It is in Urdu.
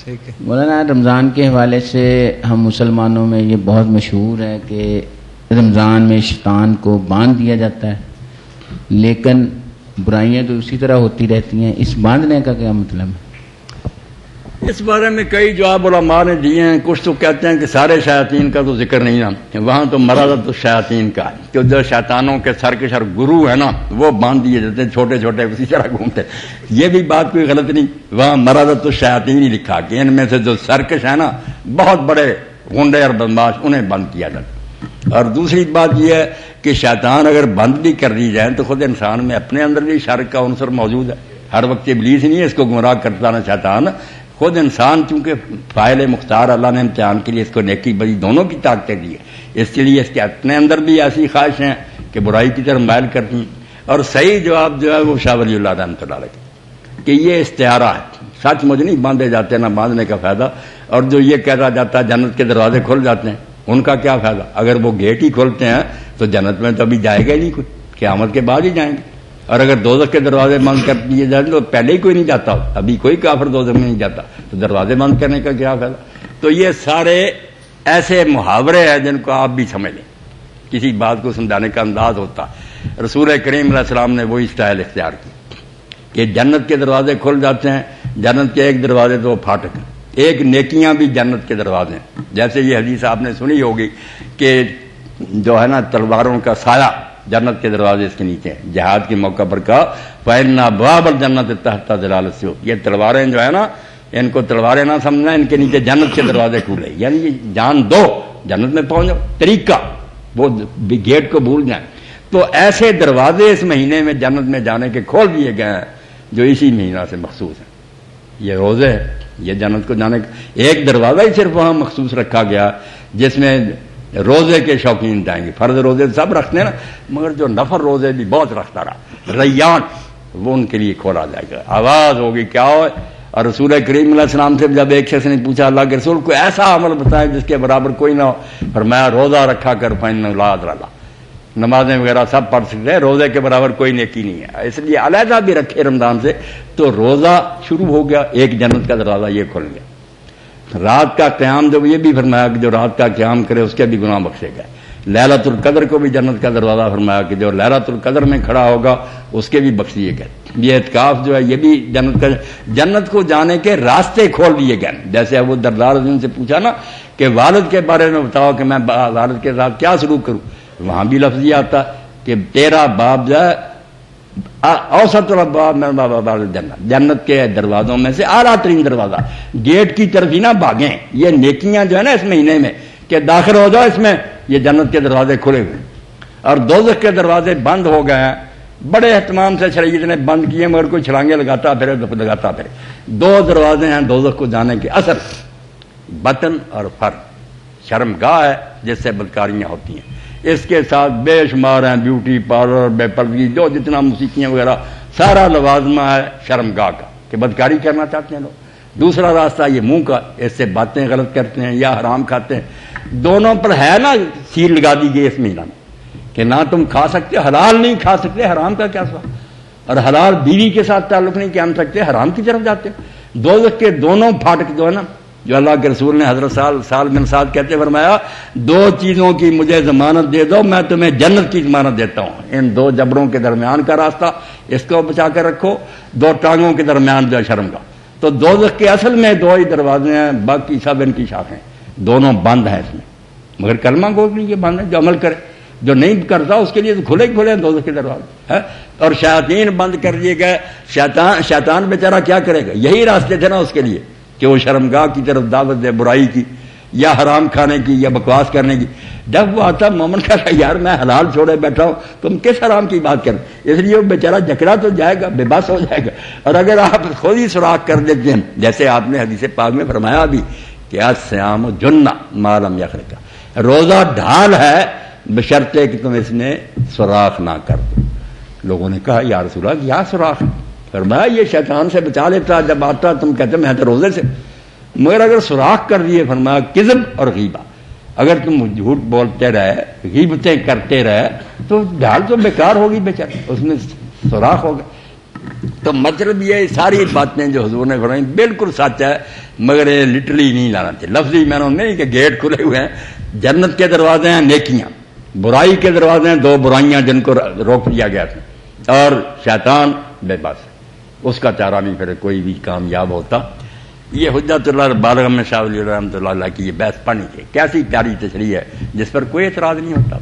ٹھیک ہے مولانا، رمضان کے حوالے سے ہم مسلمانوں میں یہ بہت مشہور ہے کہ رمضان میں شیطان کو باندھ دیا جاتا ہے، لیکن برائیاں تو اسی طرح ہوتی رہتی ہیں، اس باندھنے کا کیا مطلب ہے؟ اس بارے میں کئی جواب علماء نے دیے ہیں. کچھ تو کہتے ہیں کہ سارے شیاطین کا تو ذکر نہیں ہے، وہاں تو مرادت الشیاطین کا ہے کہ جو شیطانوں کے سر کے سر گرو ہے نا وہ باندھ دیے جاتے ہیں، چھوٹے چھوٹے اسی طرح گھومتے. یہ بھی بات کوئی غلط نہیں، وہاں مرادت الشیاطین ہی لکھا کہ ان میں سے جو سرکش ہے نا بہت بڑے غنڈے اور بدماش انہیں بند کیا جاتا. اور دوسری بات یہ ہے کہ شیطان اگر بند بھی کر دی جائے تو خود انسان میں اپنے اندر بھی شر کا عنصر موجود ہے. ہر وقت ابلیس نہیں ہے اس کو گمراہ کرتا نا شیطان، خود انسان چونکہ فاعل مختار اللہ نے امتحان کے لیے اس کو نیکی بدی دونوں کی طاقتیں دی ہے، اس کے لیے اس کے اپنے اندر بھی ایسی خواہش ہیں کہ برائی کی طرف مائل کرتی ہیں. اور صحیح جواب جو ہے وہ شاہ ولی اللہ رحمۃ اللہ علیہ کہ یہ استعارہ ہے، سچ مجھ نہیں باندھے جاتے نہ باندھنے کا فائدہ. اور جو یہ کہا جاتا ہے جنت کے دروازے کھل جاتے ہیں، ان کا کیا فائدہ؟ اگر وہ گیٹ ہی کھولتے ہیں تو جنت میں تو ابھی جائے گا ہی نہیں کوئی، قیامت کے بعد ہی جائیں گے. اور اگر دوزخ کے دروازے بند کر دیے جائیں تو پہلے ہی کوئی نہیں جاتا، ابھی کوئی کافر دوزخ میں نہیں جاتا، تو دروازے بند کرنے کا کیا فائدہ؟ تو یہ سارے ایسے محاورے ہیں جن کو آپ بھی سمجھ لیں، کسی بات کو سمجھانے کا انداز ہوتا. رسول کریم علیہ السلام نے وہی اسٹائل اختیار کی کہ جنت کے دروازے کھل جاتے ہیں. جنت کے ایک دروازے تو پھاٹک ہیں، ایک نیکیاں بھی جنت کے دروازے ہیں. جیسے یہ حدیث آپ نے سنی ہوگی کہ جو ہے نا تلواروں کا سایہ جنت کے دروازے اس کے نیچے ہیں. جہاد کے موقع پر کہا فَإِنَّ بَابَ الْجَنَّةِ تَحْتَ ظِلَالِ السُّيُوفِ، یہ تلواریں جو ہے نا ان کو تلواریں نہ سمجھنا، ان کے نیچے جنت کے دروازے کھولے، یعنی یہ جان دو جنت میں پہنچ جاؤ. طریقہ وہ گیٹ کو بھول جائیں. تو ایسے دروازے اس مہینے میں جنت میں جانے کے کھول دیے گئے ہیں جو اسی مہینہ سے مخصوص ہیں. یہ روزے ہے، یہ جنت کو جانے کا ایک دروازہ ہی صرف وہاں مخصوص رکھا گیا جس میں روزے کے شوقین جائیں گے. فرض روزے سب رکھتے ہیں نا، مگر جو نفر روزے بھی بہت رکھتا رہا، ریان، وہ ان کے لیے کھولا جائے گا. آواز ہوگی کیا ہو. اور رسول کریم علیہ السلام سے جب ایک شخص نے پوچھا اللہ کے رسول کو ایسا عمل بتائیں جس کے برابر کوئی نہ ہو، فرمایا روزہ رکھا کر فإنہ لا أجر لہ. نمازیں وغیرہ سب پڑھ سکتے ہیں، روزے کے برابر کوئی نیکی نہیں ہے. اس لیے علیحدہ بھی رکھے رمضان سے. تو روزہ شروع ہو گیا، ایک جنت کا دروازہ یہ کھل گیا. رات کا قیام جب یہ بھی فرمایا کہ جو رات کا قیام کرے اس کے بھی گناہ بخشے گئے. لیلۃ القدر کو بھی جنت کا دروازہ فرمایا کہ جو لیلۃ القدر میں کھڑا ہوگا اس کے بھی بخش دیے گئے. یہ اعتکاف جو ہے یہ بھی جنت کو جانے کے راستے کھول دیے گئے. جیسے ابو الدرداء سے پوچھا نا کہ والد کے بارے میں بتاؤ کہ میں والد کے ساتھ کیا سلوک کروں، وہاں بھی لفظ یہ آتا کہ تیرا باپ جو ہے اوسط الابواب من ابواب الجنت، جنت کے دروازوں میں سے اعلیٰ ترین دروازہ. گیٹ کی طرف ہی نہ بھاگیں. یہ نیکیاں جو ہے نا اس مہینے میں کہ داخل ہو جاؤ اس میں، یہ جنت کے دروازے کھلے ہوئے. اور دوزخ کے دروازے بند ہو گئے ہیں. بڑے اہتمام سے شریعت نے بند کیے مگر کوئی چھلانگے لگاتا پھرے. دو دروازے ہیں دوزخ کو جانے کے، اصل بطن اور فرد. شرمگاہ ہے جس سے بدکاریاں ہوتی ہیں، اس کے ساتھ بے شمار ہیں بیوٹی پارلر، بے پردگی، جو جتنا موسیقیاں وغیرہ سارا لوازمہ ہے شرمگاہ کا کہ بدکاری کرنا چاہتے ہیں لوگ. دوسرا راستہ یہ منہ کا، اس سے باتیں غلط کرتے ہیں یا حرام کھاتے ہیں. دونوں پر ہے نا سیل لگا دی گئی اس مہینہ میں کہ نہ تم کھا سکتے، حلال نہیں کھا سکتے، حرام کا کیا سوال. اور حلال بیوی کے ساتھ تعلق نہیں قائم سکتے، حرام کی طرف جاتے. دوزخ کے دونوں پھاٹک جو ہے نا، جو اللہ کے رسول نے حضرت سال بن سعد کہتے فرمایا دو چیزوں کی مجھے ضمانت دے دو میں تمہیں جنت کی ضمانت دیتا ہوں. ان دو جبروں کے درمیان کا راستہ اس کو بچا کر رکھو، دو ٹانگوں کے درمیان جو شرم کا. تو دوزخ کے اصل میں دو ہی دروازے ہیں، باقی سب ان کی شاخیں، دونوں بند ہیں اس میں. مگر کلمہ گو نہیں یہ بند ہے، جو عمل کرے، جو نہیں کرتا اس کے لیے تو کھلے کھلے ہیں دوزخ کے دروازے. اور شیاطین بند کر دیے گئے. شیطان بیچارہ کیا کرے گا؟ یہی راستے تھے نا اس کے لیے کہ وہ شرمگاہ کی طرف دعوت دے، برائی کی یا حرام کھانے کی یا بکواس کرنے کی. جب وہ آتا مومن کہتا یار میں حلال چھوڑے بیٹھا ہوں، تم کس حرام کی بات کر. اس لیے وہ بیچارہ جکڑا تو جائے گا، بے بس ہو جائے گا. اور اگر آپ خود ہی سراغ کر دیتے ہیں جیسے آپ نے حدیث پاک میں فرمایا بھی کہ الصیام جنہ ما لم یخرق، روزہ ڈھال ہے بشرطے کہ تم اس میں سوراخ نہ کر دو. لوگوں نے کہا یا رسول اللہ کیا سوراخ؟ فرمایا یہ شیطان سے بچا لیتا، جب آتا تم کہتے میں تو روزے سے. مگر اگر سوراخ کر دیے فرمایا کذب اور غیبہ، اگر تم جھوٹ بولتے رہے، غیبتیں کرتے رہے تو ڈھال تو بیکار ہوگی بیچارہ، اس میں سوراخ ہوگا. تو مطلب یہ ساری باتیں جو حضور نے فرمائی بالکل سچ ہے، مگر یہ لٹرلی نہیں لانا چاہیے، لفظی میں نہیں کہ گیٹ کھلے ہوئے ہیں، جنت کے دروازے ہیں نیکیاں، برائی کے دروازے ہیں دو برائیاں جن کو روک دیا گیا تھا، اور شیطان بے بس، اس کا چارہ نہیں پھر کوئی بھی کامیاب ہوتا۔ یہ حجت اللہ بالغ میں شاہ ولی رحمۃ اللہ علیہ کی یہ بحث پڑھنی چاہیے، کیسی پیاری تشریح ہے جس پر کوئی اعتراض نہیں ہوتا۔